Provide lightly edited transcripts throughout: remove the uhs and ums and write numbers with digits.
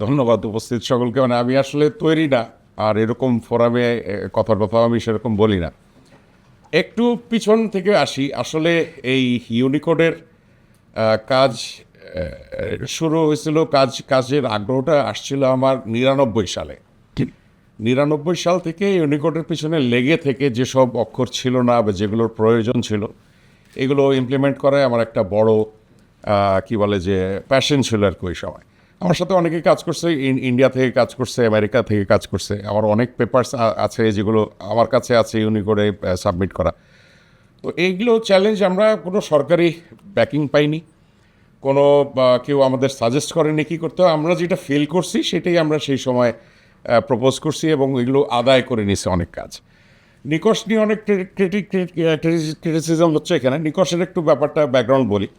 ধন্যবাদ উপস্থিত সকলকে। মানে আমি আসলে তৈরি না, আর এরকম ফোরামে কথার কথা আমি সেরকম বলি না। একটু পিছন থেকে আসি। আসলে এই ইউনিকোডের কাজ শুরু হয়েছিল, কাজের আগ্রহটা আসছিল আমার 99 সালে। 99 সাল থেকে ইউনিকোডের পিছনে লেগে থেকে যেসব অক্ষর ছিল না বা যেগুলোর প্রয়োজন ছিল এগুলো ইমপ্লিমেন্ট করায় আমার একটা বড় কি বলে যে প্যাশন ছিল আর কি ওই সময়। আমার সাথে অনেকেই কাজ করছে, ইন্ডিয়া থেকে কাজ করছে, আমেরিকা থেকে কাজ করছে। আমার অনেক পেপারস আছে যেগুলো আমার কাছে আছে ইউনিকোডে সাবমিট করা। তো এইগুলো চ্যালেঞ্জ, আমরা কোনো সরকারি ব্যাকিং পাইনি, কোনো কেউ আমাদের সাজেস্ট করেনি কী করতে হয়। আমরা যেটা ফিল করছি সেটাই আমরা সেই সময় প্রপোজ করছি এবং এগুলো আদায় করে নিছে অনেক কাজ। নিকশ নিয়ে অনেক ক্রিটিসিজম হচ্ছে এখানে। নিকশের একটু ব্যাপারটা ব্যাকগ্রাউন্ড বলি।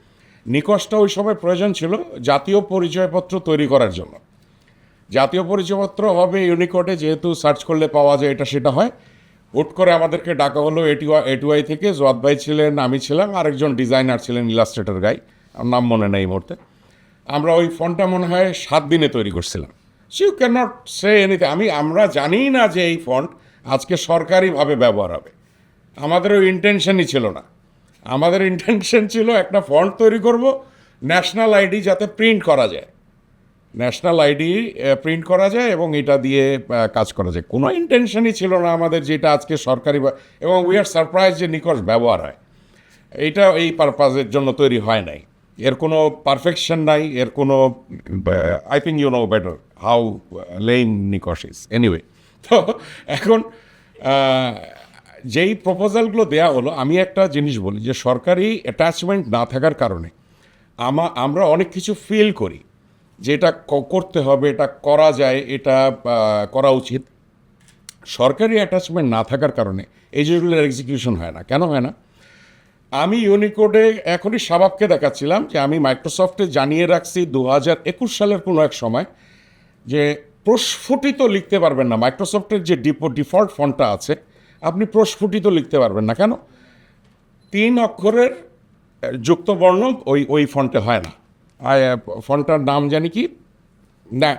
নিকশটা ওই সময় প্রয়োজন ছিল জাতীয় পরিচয়পত্র তৈরি করার জন্য। জাতীয় পরিচয়পত্র হবে ইউনিকোডে, যেহেতু সার্চ করলে পাওয়া যায়, এটা সেটা হয়। হুট করে আমাদেরকে ডাকা হলো এটুআই থেকে। জোয়াদ ভাই ছিলেন, আমি ছিলাম, আরেকজন ডিজাইনার ছিলেন, ইলাস্ট্রেটর গাই, আমার নাম মনে নেই এই মুহূর্তে। আমরা ওই ফন্টটা মনে হয় 7 দিনে তৈরি করছিলাম। You can not say anything. আমরা জানি না যে এই ফন্ট আজকে সরকারিভাবে ব্যবহার হবে। আমাদের ওই ইন্টেনশনই ছিল না। আমাদের ইন্টেনশন ছিল একটা ফন্ট তৈরি করব, ন্যাশনাল আইডি যাতে প্রিন্ট করা যায়, ন্যাশনাল আইডি প্রিন্ট করা যায় এবং এটা দিয়ে কাজ করা যায়। কোনো ইন্টেনশনই ছিল না আমাদের যেটা আজকে সরকারি, এবং উই আর সারপ্রাইজ যে নিকশ ব্যবহার হয়। এইটা এই পারপাজের জন্য তৈরি হয় নাই। এর কোনো পারফেকশন নাই, এর কোনো, I think you know better how lame Nick's is anyway. তো এখন যেই প্রপোজালগুলো দেয়া হলো, আমি একটা জিনিস বলি যে সরকারি অ্যাটাচমেন্ট না থাকার কারণে আমরা অনেক কিছু ফিল করি যে এটা করতে হবে, এটা করা যায়, এটা করা উচিত। সরকারি অ্যাটাচমেন্ট না থাকার কারণে এই যেগুলোর এক্সিকিউশন হয় না। কেন হয় না? আমি ইউনিকোডে এখনই শাবাবকে দেখাচ্ছিলাম যে আমি মাইক্রোসফটে জানিয়ে রাখছি 2021 সালের কোনো এক সময় যে প্রস্ফুটিত লিখতে পারবেন না। মাইক্রোসফটের যে ডিফল্ট ফন্টটা আছে, আপনি প্রস্ফুটিত লিখতে পারবেন না। কেন? 3 অক্ষরের যুক্ত বর্ণ ওই ফন্টে হয় না। ফন্টটার নাম জানি কি না,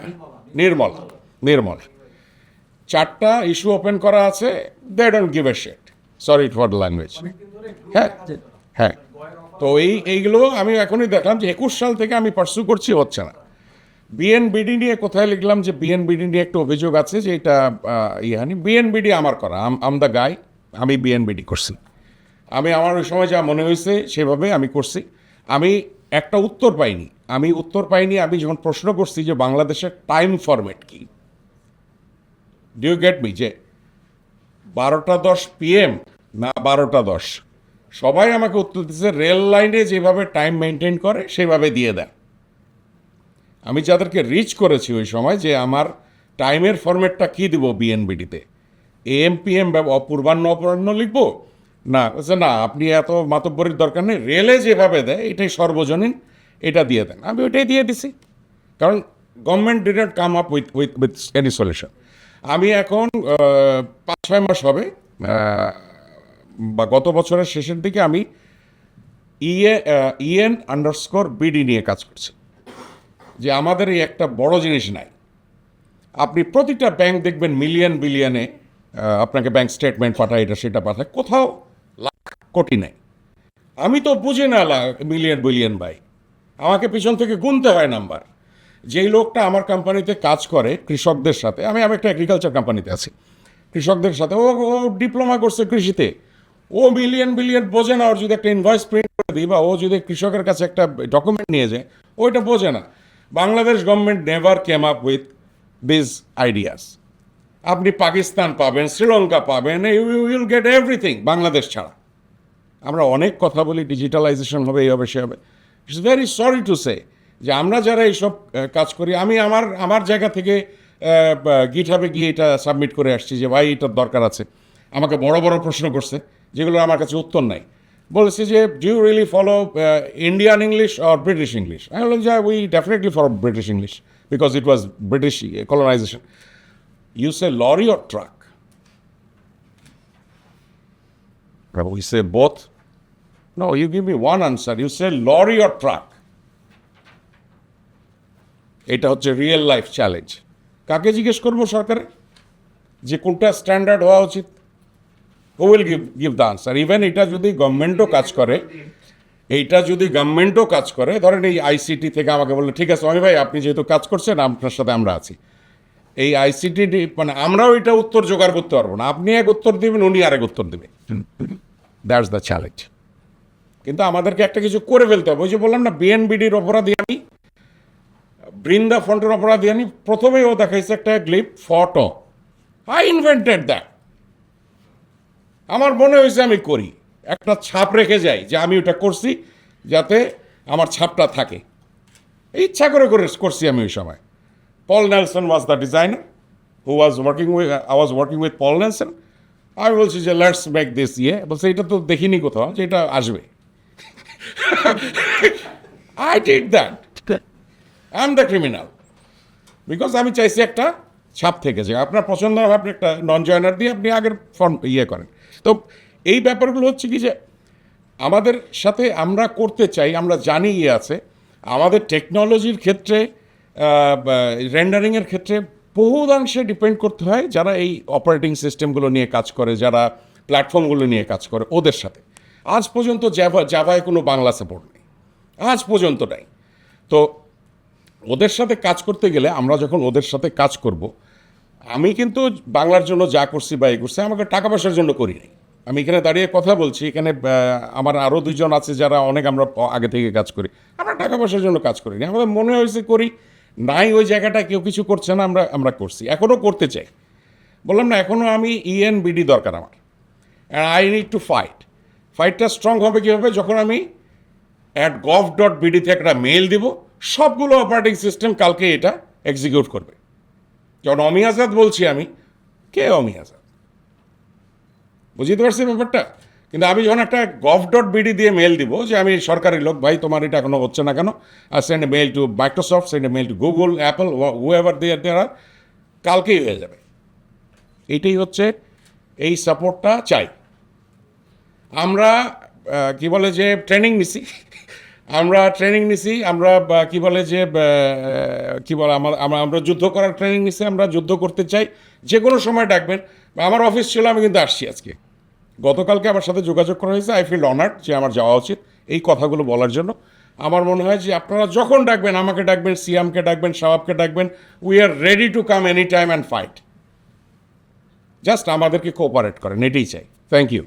নির্মল। নির্মল 4টা ইস্যু ওপেন করা আছে, they don't give a shit, sorry for the language. হ্যাঁ হ্যাঁ। তো এইগুলো আমি এখনই দেখলাম যে 21 সাল থেকে আমি পার্সু করছি, হচ্ছে না। বিএনবিডি নিয়ে কোথায় লিখলাম যে বিএনবিডি নিয়ে একটা অভিযোগ আছে যে এটা বিএনবিডি আমার করা, আম দ্য গাই, আমি বিএনবিডি করছি। আমার ওই সময় যা মনে হয়েছে সেভাবে আমি করছি। আমি একটা উত্তর পাইনি। আমি যখন প্রশ্ন করছি যে বাংলাদেশের টাইম ফরম্যাট কি, ডু ইউ গেট মি, যে 12টা 10 PM না 12টা 10, সবাই আমাকে উত্তর দিচ্ছে রেল লাইনে যেভাবে টাইম মেনটেন করে সেভাবে দিয়ে দেন। আমি যাদেরকে রিচ করেছি ওই সময় যে আমার টাইমের ফরম্যাটটা কী দিব বিএনবিডিতে, AM PM পূর্বাহ্ন অপরাহ্ন লিখবো না, না আপনি এত মাতব্বরির দরকার নেই, রেলে যেভাবে দেয় এটাই সর্বজনীন, এটা দিয়ে দেন। আমি ওইটাই দিয়ে দিছি, কারণ government didn't come up with any solution. আমি এখন 5-6 মাস হবে, বা গত বছরের শেষের দিকে আমি EN_BD নিয়ে কাজ করছি। যে আমাদের এই একটা বড় জিনিস নাই। আপনি প্রতিটা ব্যাংক দেখবেন মিলিয়ন বিলিয়নে আপনাকে ব্যাংক স্টেটমেন্ট পাঠায়, এটা সেটা পাঠায়, কোথাও লাখ কোটি নেই। আমি তো বুঝি না মিলিয়ন বিলিয়ন ভাই, আমাকে পিছন থেকে গুনতে হয় নাম্বার। যেই লোকটা আমার কোম্পানিতে কাজ করে কৃষকদের সাথে, আমি একটা এগ্রিকালচার কোম্পানিতে আছি, কৃষকদের সাথে, ও ডিপ্লোমা করছে কৃষিতে, ও মিলিয়ন বিলিয়ন বোঝে না। ওর যদি একটা ইনভয়েস প্রিন্ট করে দিই বা ও যদি কৃষকের কাছে একটা ডকুমেন্ট নিয়ে যায়, ওইটা বোঝে না। Bangladesh government never came up with this ideas. আপনি পাকিস্তান পাবেন, শ্রীলঙ্কা পাবেন, you will get everything Bangladesh ছাড়া। আমরা অনেক কথা বলি ডিজিটালাইজেশন হবে, এই হবে, সে হবে। It's very sorry to say যে আমরা যারা এইসব কাজ করি, আমি আমার জায়গা থেকে গিটহাবে গিয়ে এটা সাবমিট করে আসছি যে ভাই এটার দরকার আছে। আমাকে বড় বড় প্রশ্ন করছে যেগুলো আমার কাছে উত্তর নাই। বলেছে যে do you really follow Indian English or British English? আমি বললাম যে we definitely follow British English because it was British colonization. You say lorry or truck? We say both. No, you give me one answer. You say lorry or truck. এটা হচ্ছে real life challenge. কাকে জিজ্ঞেস করবো সরকারের যে কোনটা standard হওয়া উচিত? Who will give the answer? Even এটা যদি গভর্নমেন্টও কাজ করে, ধরেন এই আইসিটি থেকে আমাকে বললে ঠিক আছে অমি ভাই আপনি যেহেতু কাজ করছেন আপনার সাথে আমরা আছি, এই আইসিটি মানে আমরাও এটা উত্তর জোগাড় করতে পারবো না, আপনি এক উত্তর দিবেন উনি আরেক উত্তর দেবেন। That's the challenge. কিন্তু আমাদেরকে একটা কিছু করে ফেলতে হবে। ওই যে বললাম না, বিএনবিডির অপরাধী আমি, বৃন্দা ফন্টের অপরাধী আমি, প্রথমেই ও দেখাইছে একটা গ্লিপ ফটো, আই ইনভেন্টেড দ্যাট। আমার মনে হয়েছে আমি করি, একটা ছাপ রেখে যাই যে আমি ওটা করছি, যাতে আমার ছাপটা থাকে। ইচ্ছা করে করছি আমি ওই সময়। Paul Nelson was the designer who was working with, I was working with Paul Nelson. আমি বলছি যে লেটস মেক দিস বলছে এটা তো দেখিনি কোথাও যে এটা আসবে। I did that, I am the criminal, because আমি চাইছি একটা ছাপ থেকে যে আপনার পছন্দ হবে আপনি একটা নন জয়নার দিয়ে আপনি আগের ফর্ম করেন। তো এই ব্যাপারগুলো হচ্ছে কি যে আমাদের সাথে আমরা করতে চাই, আমরা জানি আছে আমাদের টেকনোলজির ক্ষেত্রে, রেন্ডারিংয়ের ক্ষেত্রে বহুদাংশে ডিপেন্ড করতে হয় যারা এই অপারেটিং সিস্টেমগুলো নিয়ে কাজ করে, যারা প্ল্যাটফর্মগুলো নিয়ে কাজ করে ওদের সাথে। আজ পর্যন্ত জাভায় কোনো বাংলা সাপোর্ট নেই, আজ পর্যন্ত নাই। তো ওদের সাথে কাজ করতে গেলে আমরা যখন ওদের সাথে কাজ করব, আমি কিন্তু বাংলার জন্য যা করছি বা এই করছি আমাকে টাকা পয়সার জন্য করি নাই। আমি এখানে দাঁড়িয়ে কথা বলছি, এখানে আমার আরও দুইজন আছে যারা অনেক আমরা আগে থেকে কাজ করি, আমরা টাকা পয়সার জন্য কাজ করিনি, আমাদের মনে হয়েছে করি, নাই ওই জায়গাটা কেউ কিছু করছে না, আমরা করছি, এখনও করতে চাই। বললাম না এখনও আমি ইএনবিডি দরকার আমার, অ্যান্ড আই নিড টু ফাইটটা স্ট্রং হবে কীভাবে? যখন আমি @gov.bd-তে একটা মেইল দিব, সবগুলো অপারেটিং সিস্টেম কালকে এটা এক্সিকিউট করবে। যখন অমি আজাদ বলছি আমি, কে অমি আজাদ? বুঝতে পারছি ব্যাপারটা? কিন্তু আমি যখন একটা gov.bd দিয়ে মেল দিব যে আমি সরকারি লোক, ভাই তোমার এটা এখনো হচ্ছে না কেন, আর send a mail to Microsoft, send a mail to Google, Apple, whoever there are, কালকেই হয়ে যাবে। এইটাই হচ্ছে, এই সাপোর্টটা চাই আমরা। কি বলে যে ট্রেনিং নিছি, আমরা কি বলে যে কি বলে আমরা যুদ্ধ করার ট্রেনিং নিছি, আমরা যুদ্ধ করতে চাই। যে কোনো সময় ডাকবেন, আমার অফিস ছিল, আমি কিন্তু আসছি আজকে। গতকালকে আমার সাথে যোগাযোগ করা হয়েছে, আই ফিল অনার্ড যে আমার যাওয়া উচিত এই কথাগুলো বলার জন্য। আমার মনে হয় যে আপনারা যখন ডাকবেন, আমাকে ডাকবেন, সিয়ামকে ডাকবেন, শাওয়াবকে ডাকবেন, we are ready to come any time and fight. Just আমাদেরকে কোঅপারেট করেন, এটাই চাই। Thank you.